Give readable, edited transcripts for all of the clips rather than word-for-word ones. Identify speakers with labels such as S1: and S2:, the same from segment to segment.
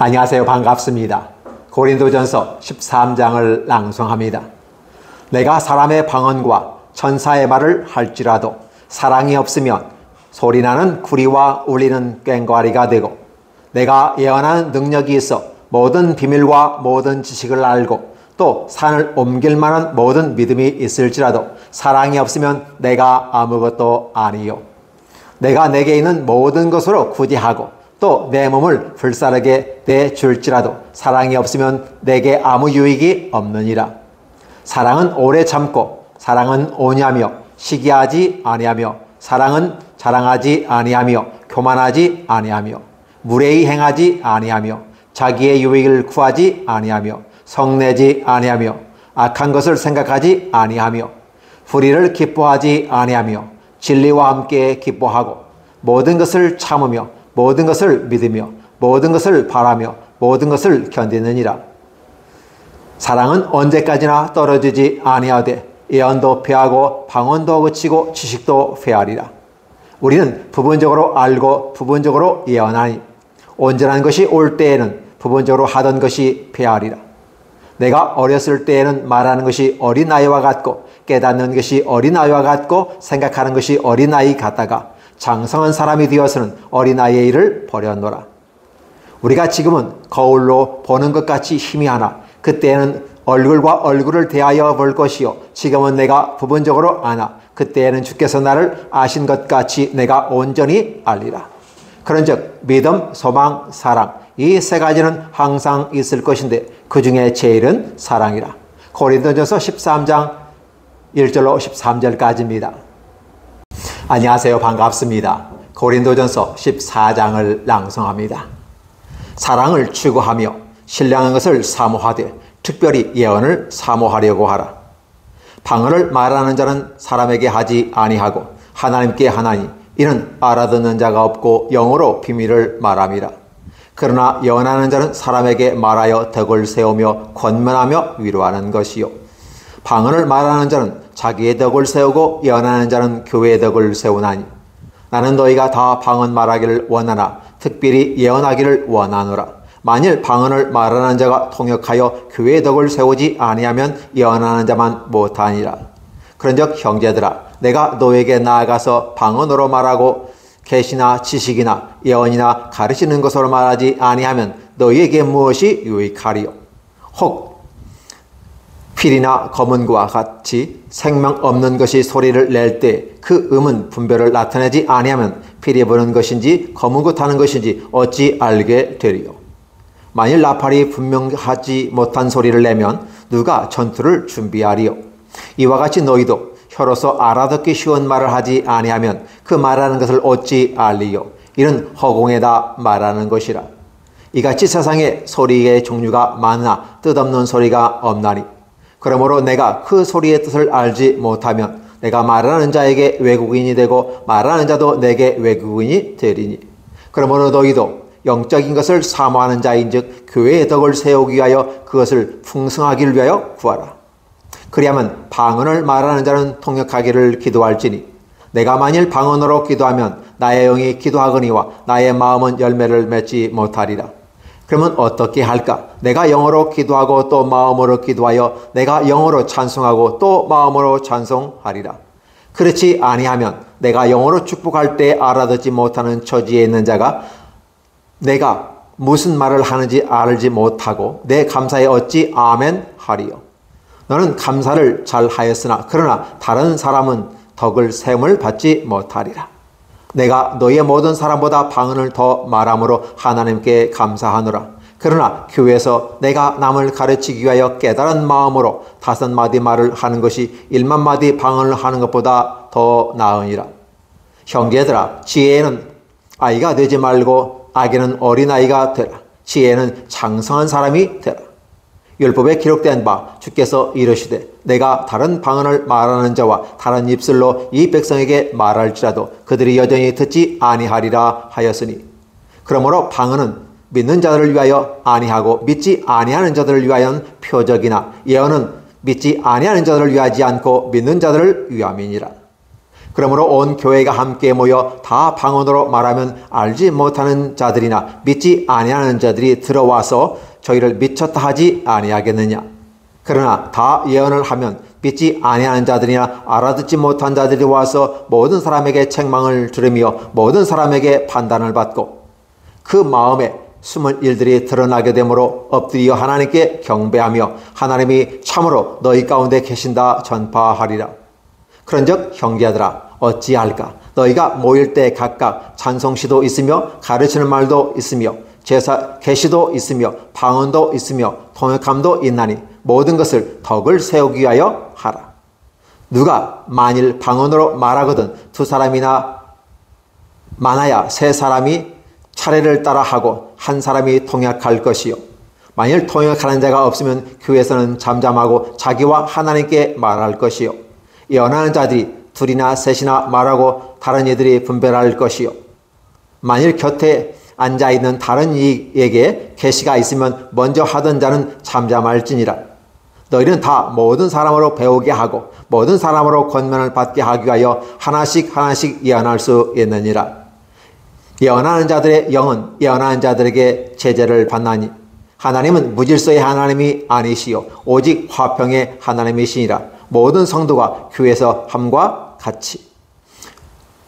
S1: 안녕하세요. 반갑습니다. 고린도전서 13장을 낭송합니다. 내가 사람의 방언과 천사의 말을 할지라도 사랑이 없으면 소리나는 구리와 울리는 꽹과리가 되고, 내가 예언하는 능력이 있어 모든 비밀과 모든 지식을 알고 또 산을 옮길 만한 모든 믿음이 있을지라도 사랑이 없으면 내가 아무것도 아니요. 내가 내게 있는 모든 것으로 구제하고 또 내 몸을 불사르게 내줄지라도 사랑이 없으면 내게 아무 유익이 없느니라. 사랑은 오래 참고, 사랑은 온유하며 시기하지 아니하며, 사랑은 자랑하지 아니하며 교만하지 아니하며 무례히 행하지 아니하며 자기의 유익을 구하지 아니하며 성내지 아니하며 악한 것을 생각하지 아니하며 불의를 기뻐하지 아니하며 진리와 함께 기뻐하고 모든 것을 참으며 모든 것을 믿으며 모든 것을 바라며 모든 것을 견디느니라. 사랑은 언제까지나 떨어지지 아니하되 예언도 패하고 방언도 그치고 지식도 패하리라. 우리는 부분적으로 알고 부분적으로 예언하니 온전한 것이 올 때에는 부분적으로 하던 것이 패하리라. 내가 어렸을 때에는 말하는 것이 어린아이와 같고 깨닫는 것이 어린아이와 같고 생각하는 것이 어린아이 같다가 장성한 사람이 되어서는 어린아이의 일을 버렸노라. 우리가 지금은 거울로 보는 것 같이 희미하나 그때에는 얼굴과 얼굴을 대하여 볼 것이요 지금은 내가 부분적으로 아나 그때에는 주께서 나를 아신 것 같이 내가 온전히 알리라. 그런즉 믿음, 소망, 사랑 이 세 가지는 항상 있을 것인데 그 중에 제일은 사랑이라. 고린도전서 13장 1절로 13절까지입니다. 안녕하세요. 반갑습니다. 고린도전서 14장을 낭송합니다. 사랑을 추구하며 신령한 것을 사모하되 특별히 예언을 사모하려고 하라. 방언을 말하는 자는 사람에게 하지 아니하고 하나님께 하나니 이는 알아듣는 자가 없고 영어로 비밀을 말함이라. 그러나 예언하는 자는 사람에게 말하여 덕을 세우며 권면하며 위로하는 것이요 방언을 말하는 자는 자기의 덕을 세우고 예언하는 자는 교회의 덕을 세우나니 나는 너희가 다 방언 말하기를 원하나 특별히 예언하기를 원하노라. 만일 방언을 말하는 자가 통역하여 교회의 덕을 세우지 아니하면 예언하는 자만 못하니라. 그런즉 형제들아 내가 너에게 나아가서 방언으로 말하고 계시나 지식이나 예언이나 가르치는 것으로 말하지 아니하면 너희에게 무엇이 유익하리요? 혹 필이나 검은과 같이 생명 없는 것이 소리를 낼 때 그 음은 분별을 나타내지 아니하면 필이 부는 것인지 검은 것 하는 것인지 어찌 알게 되리요? 만일 나팔이 분명하지 못한 소리를 내면 누가 전투를 준비하리요? 이와 같이 너희도 혀로서 알아듣기 쉬운 말을 하지 아니하면 그 말하는 것을 어찌 알리요? 이는 허공에다 말하는 것이라. 이같이 세상에 소리의 종류가 많으나 뜻없는 소리가 없나니 그러므로 내가 그 소리의 뜻을 알지 못하면 내가 말하는 자에게 외국인이 되고 말하는 자도 내게 외국인이 되리니 그러므로 너희도 영적인 것을 사모하는 자인즉 교회의 덕을 세우기 위하여 그것을 풍성하기를 위하여 구하라. 그리하면 방언을 말하는 자는 통역하기를 기도할지니 내가 만일 방언으로 기도하면 나의 영이 기도하거니와 나의 마음은 열매를 맺지 못하리라. 그러면 어떻게 할까? 내가 영어로 기도하고 또 마음으로 기도하여 내가 영어로 찬송하고 또 마음으로 찬송하리라. 그렇지 아니하면 내가 영어로 축복할 때 알아듣지 못하는 처지에 있는 자가 내가 무슨 말을 하는지 알지 못하고 내 감사에 어찌 아멘 하리요? 너는 감사를 잘 하였으나 그러나 다른 사람은 덕을 세움을 받지 못하리라. 내가 너희의 모든 사람보다 방언을 더 말함으로 하나님께 감사하노라. 그러나 교회에서 내가 남을 가르치기 위하여 깨달은 마음으로 5마디 말을 하는 것이 1만마디 방언을 하는 것보다 더 나으니라. 형제들아 지혜에는 아이가 되지 말고 악에는 어린아이가 되라. 지혜는 장성한 사람이 되라. 율법에 기록된 바 주께서 이르시되 내가 다른 방언을 말하는 자와 다른 입술로 이 백성에게 말할지라도 그들이 여전히 듣지 아니하리라 하였으니 그러므로 방언은 믿는 자들을 위하여 아니하고 믿지 아니하는 자들을 위하여는 표적이나 예언은 믿지 아니하는 자들을 위하지 않고 믿는 자들을 위함이니라. 그러므로 온 교회가 함께 모여 다 방언으로 말하면 알지 못하는 자들이나 믿지 아니하는 자들이 들어와서 저희를 미쳤다 하지 아니하겠느냐. 그러나 다 예언을 하면 믿지 아니하는 자들이나 알아듣지 못한 자들이 와서 모든 사람에게 책망을 들으며 모든 사람에게 판단을 받고 그 마음에 숨은 일들이 드러나게 되므로 엎드려 하나님께 경배하며 하나님이 참으로 너희 가운데 계신다 전파하리라. 그런즉 형제들아 어찌할까. 너희가 모일 때 각각 찬송시도 있으며 가르치는 말도 있으며 제사 계시도 있으며 방언도 있으며 통역함도 있나니 모든 것을 덕을 세우기 위하여 하라. 누가 만일 방언으로 말하거든 두 사람이나 많아야 세 사람이 차례를 따라 하고 한 사람이 통역할 것이요. 만일 통역하는 자가 없으면 교회에서는 잠잠하고 자기와 하나님께 말할 것이요. 예언하는 자들이 둘이나 셋이나 말하고 다른 이들이 분별할 것이요. 만일 곁에 앉아있는 다른 이에게 계시가 있으면 먼저 하던 자는 잠잠할지니라. 너희는 다 모든 사람으로 배우게 하고 모든 사람으로 권면을 받게 하기 위하여 하나씩 예언할 수 있느니라. 예언하는 자들의 영은 예언하는 자들에게 제재를 받나니 하나님은 무질서의 하나님이 아니시요 오직 화평의 하나님이시니라. 모든 성도가 교회에서 함과 같이.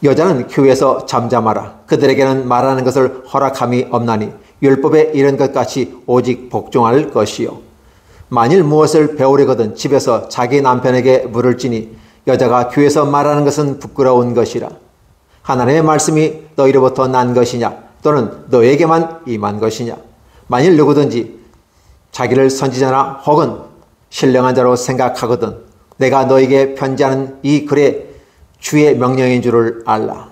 S1: 여자는 교회에서 잠잠하라. 그들에게는 말하는 것을 허락함이 없나니 율법에 이른 것 같이 오직 복종할 것이요. 만일 무엇을 배우려거든 집에서 자기 남편에게 물을지니 여자가 교회에서 말하는 것은 부끄러운 것이라. 하나님의 말씀이 너희로부터 난 것이냐 또는 너에게만 임한 것이냐. 만일 누구든지 자기를 선지자나 혹은 신령한 자로 생각하거든 내가 너에게 편지하는 이 글의 주의 명령인 줄을 알라.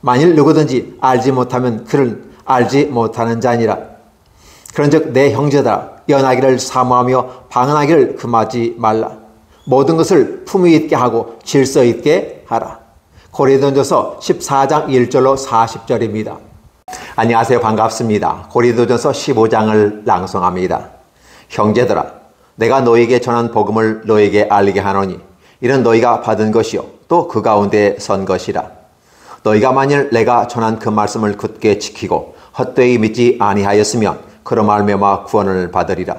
S1: 만일 누구든지 알지 못하면 그를 알지 못하는 자니라. 그런즉 내 형제들아 연하기를 사모하며 방언하기를 금하지 말라. 모든 것을 품위 있게 하고 질서 있게 하라. 고린도전서 14장 1절로 40절입니다. 안녕하세요. 반갑습니다. 고린도전서 15장을 낭송합니다. 형제들아 내가 너에게 전한 복음을 너에게 알리게 하노니 이는 너희가 받은 것이요 또 그 가운데 선 것이라. 너희가 만일 내가 전한 그 말씀을 굳게 지키고 헛되이 믿지 아니하였으면 그로 말미암아 구원을 받으리라.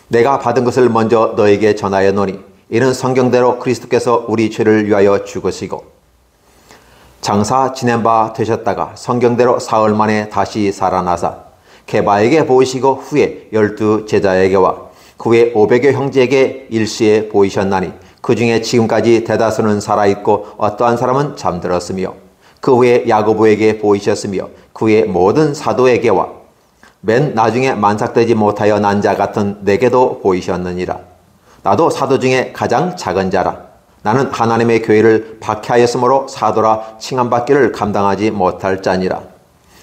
S1: 내가 받은 것을 먼저 너에게 전하였노니 이는 성경대로 그리스도께서 우리 죄를 위하여 죽으시고 장사 지낸 바 되셨다가 성경대로 사흘 만에 다시 살아나사 게바에게 보이시고 후에 12 제자에게와 그 후에 500여 형제에게 일시에 보이셨나니 그 중에 지금까지 대다수는 살아있고 어떠한 사람은 잠들었으며 그 후에 야고보에게 보이셨으며 그 후에 모든 사도에게와 맨 나중에 만삭되지 못하여 난 자 같은 내게도 보이셨느니라. 나도 사도 중에 가장 작은 자라. 나는 하나님의 교회를 박해하였으므로 사도라 칭함받기를 감당하지 못할 자니라.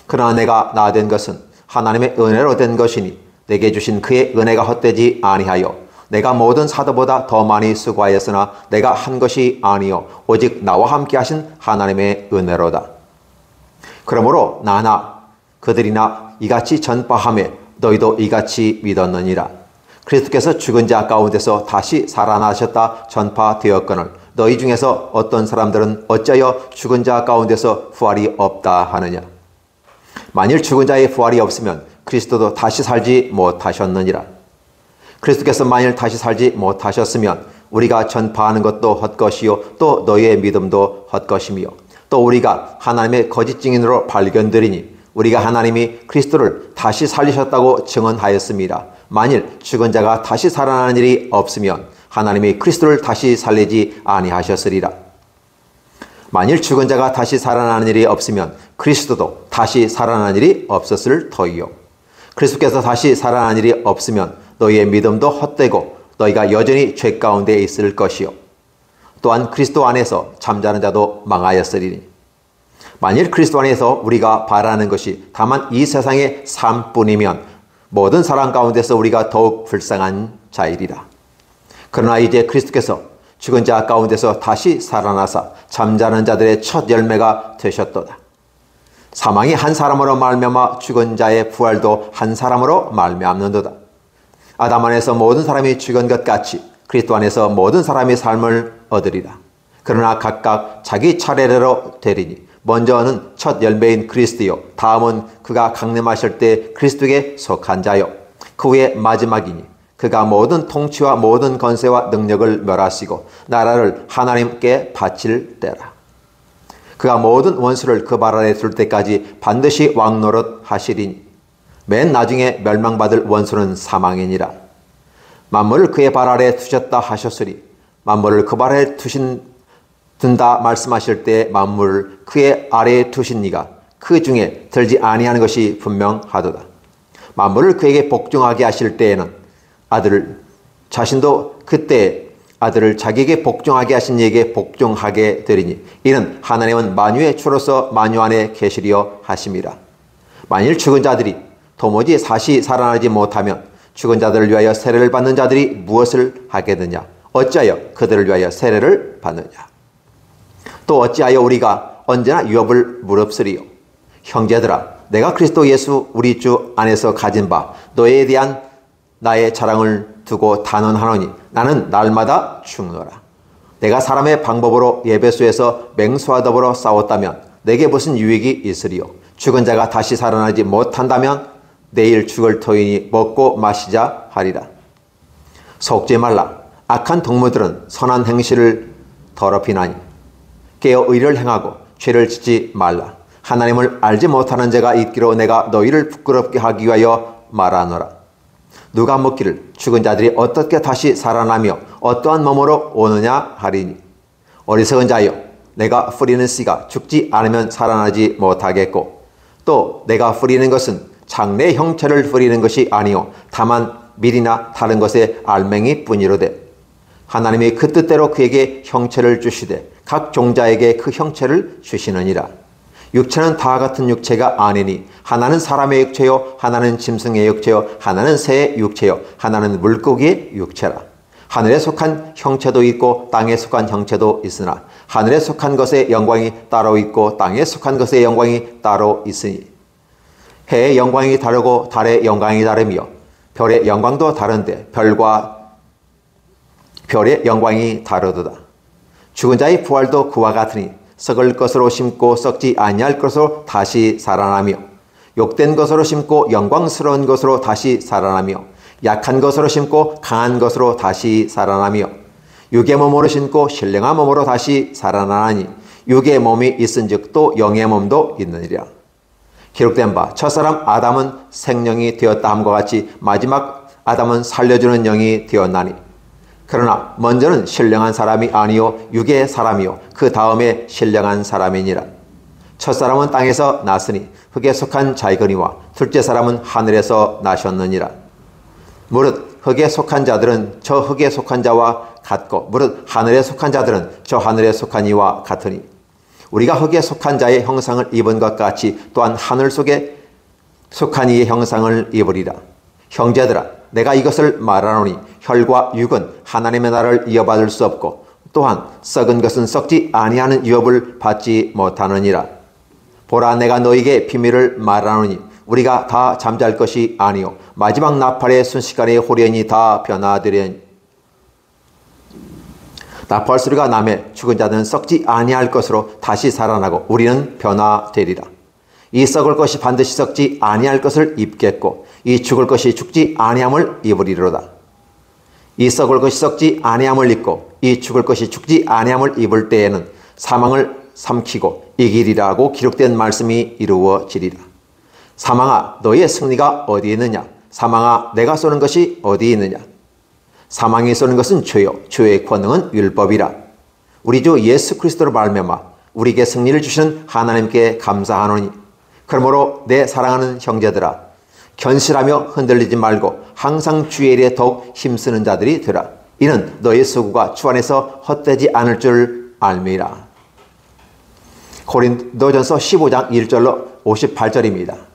S1: 그러나 내가 나 된 것은 하나님의 은혜로 된 것이니 내게 주신 그의 은혜가 헛되지 아니하여 내가 모든 사도보다 더 많이 수고하였으나 내가 한 것이 아니요 오직 나와 함께 하신 하나님의 은혜로다. 그러므로 나나 그들이나 이같이 전파하며 너희도 이같이 믿었느니라. 그리스도께서 죽은 자 가운데서 다시 살아나셨다 전파되었거늘 너희 중에서 어떤 사람들은 어찌하여 죽은 자 가운데서 부활이 없다 하느냐. 만일 죽은 자의 부활이 없으면 그리스도도 다시 살지 못하셨느니라. 그리스도께서 만일 다시 살지 못하셨으면 우리가 전파하는 것도 헛것이요 또 너희의 믿음도 헛것이며 또 우리가 하나님의 거짓 증인으로 발견되리니 우리가 하나님이 그리스도를 다시 살리셨다고 증언하였습니다. 만일 죽은 자가 다시 살아나는 일이 없으면 하나님이 그리스도를 다시 살리지 아니하셨으리라. 만일 죽은 자가 다시 살아나는 일이 없으면 그리스도도 다시 살아나는 일이 없었을 터이요. 그리스도께서 다시 살아나는 일이 없으면 너희의 믿음도 헛되고 너희가 여전히 죄 가운데 있을 것이요. 또한 그리스도 안에서 잠자는 자도 망하였으리니 만일 그리스도 안에서 우리가 바라는 것이 다만 이 세상의 삶뿐이면 모든 사람 가운데서 우리가 더욱 불쌍한 자이리라. 그러나 이제 그리스도께서 죽은 자 가운데서 다시 살아나사 잠자는 자들의 첫 열매가 되셨도다. 사망이 한 사람으로 말미암아 죽은 자의 부활도 한 사람으로 말미암는도다. 아담 안에서 모든 사람이 죽은 것 같이 그리스도 안에서 모든 사람이 삶을 얻으리라. 그러나 각각 자기 차례대로 되리니 먼저는 첫 열매인 그리스도요, 다음은 그가 강림하실 때 그리스도에게 속한 자요, 그 후에 마지막이니 그가 모든 통치와 모든 권세와 능력을 멸하시고 나라를 하나님께 바칠 때라. 그가 모든 원수를 그 발 아래 둘 때까지 반드시 왕노릇 하시리니 맨 나중에 멸망받을 원수는 사망이니라. 만물을 그의 발 아래 두셨다 하셨으리 만물을 그 발 아래 둔다 말씀하실 때 만물을 그의 아래에 두신 이가 그 중에 들지 아니하는 것이 분명하도다. 만물을 그에게 복종하게 하실 때에는 아들을 자신도 그때 아들을 자기에게 복종하게 하신 이에게 복종하게 되리니 이는 하나님은 만유의 주로서 만유 안에 계시리여 하심이라. 만일 죽은 자들이 도무지 다시 살아나지 못하면 죽은 자들을 위하여 세례를 받는 자들이 무엇을 하겠느냐? 어찌하여 그들을 위하여 세례를 받느냐? 또 어찌하여 우리가 언제나 유업을 무릅쓰리요? 형제들아, 내가 그리스도 예수 우리 주 안에서 가진 바 너에 대한 나의 자랑을 두고 단언하노니 나는 날마다 죽노라. 내가 사람의 방법으로 예배소에서 맹수와 더불어 싸웠다면 내게 무슨 유익이 있으리요? 죽은 자가 다시 살아나지 못한다면 내일 죽을 터이니 먹고 마시자 하리라. 속지 말라. 악한 동무들은 선한 행실을 더럽히나니 깨어 의를 행하고 죄를 짓지 말라. 하나님을 알지 못하는 자가 있기로 내가 너희를 부끄럽게 하기 위하여 말하노라. 누가 묻기를 죽은 자들이 어떻게 다시 살아나며 어떠한 몸으로 오느냐 하리니 어리석은 자여, 내가 뿌리는 씨가 죽지 않으면 살아나지 못하겠고 또 내가 뿌리는 것은 장래 형체를 뿌리는 것이 아니요 다만 밀이나 다른 것의 알맹이 뿐이로되 하나님이 그 뜻대로 그에게 형체를 주시되 각 종자에게 그 형체를 주시느니라. 육체는 다 같은 육체가 아니니 하나는 사람의 육체요 하나는 짐승의 육체요 하나는 새의 육체요 하나는 물고기의 육체라. 하늘에 속한 형체도 있고 땅에 속한 형체도 있으나 하늘에 속한 것의 영광이 따로 있고 땅에 속한 것의 영광이 따로 있으니 해의 영광이 다르고 달의 영광이 다르며 별의 영광도 다른데 별과 별의 영광이 다르도다. 죽은 자의 부활도 그와 같으니 썩을 것으로 심고 썩지 아니할 것으로 다시 살아나며 욕된 것으로 심고 영광스러운 것으로 다시 살아나며 약한 것으로 심고 강한 것으로 다시 살아나며 육의 몸으로 심고 신령한 몸으로 다시 살아나니 육의 몸이 있은즉 또 영의 몸도 있느니라. 기록된 바 첫사람 아담은 생명이 되었다 함과 같이 마지막 아담은 살려주는 영이 되었나니 그러나 먼저는 신령한 사람이 아니요 육의 사람이요 그 다음에 신령한 사람이니라. 첫사람은 땅에서 났으니 흙에 속한 자이거니와 둘째 사람은 하늘에서 나셨느니라. 무릇 흙에 속한 자들은 저 흙에 속한 자와 같고 무릇 하늘에 속한 자들은 저 하늘에 속한 이와 같으니 우리가 흙에 속한 자의 형상을 입은 것 같이 또한 하늘 속에 속한 이의 형상을 입으리라. 형제들아, 내가 이것을 말하노니 혈과 육은 하나님의 나라를 이어받을 수 없고 또한 썩은 것은 썩지 아니하는 유업을 받지 못하느니라. 보라, 내가 너에게 비밀을 말하노니 우리가 다 잠잘 것이 아니요 마지막 나팔의 순식간에 호련히 다 변화되리니 나팔 소리가 나매 죽은 자들은 썩지 아니할 것으로 다시 살아나고 우리는 변화되리라. 이 썩을 것이 반드시 썩지 아니할 것을 입겠고 이 죽을 것이 죽지 아니함을 입으리로다. 이 썩을 것이 썩지 아니함을 입고 이 죽을 것이 죽지 아니함을 입을 때에는 사망을 삼키고 이기리라고 기록된 말씀이 이루어지리라. 사망아, 너의 승리가 어디 있느냐? 사망아, 내가 쏘는 것이 어디 있느냐? 사망이 쏘는 것은 죄요 죄의 권능은 율법이라. 우리 주 예수 그리스도로 말미암아 우리에게 승리를 주시는 하나님께 감사하노니 그러므로 내 사랑하는 형제들아, 견실하며 흔들리지 말고 항상 주의 일에 더욱 힘쓰는 자들이 되라. 이는 너의 수고가 주 안에서 헛되지 않을 줄 알미라. 고린도전서 15장 1절로 58절입니다.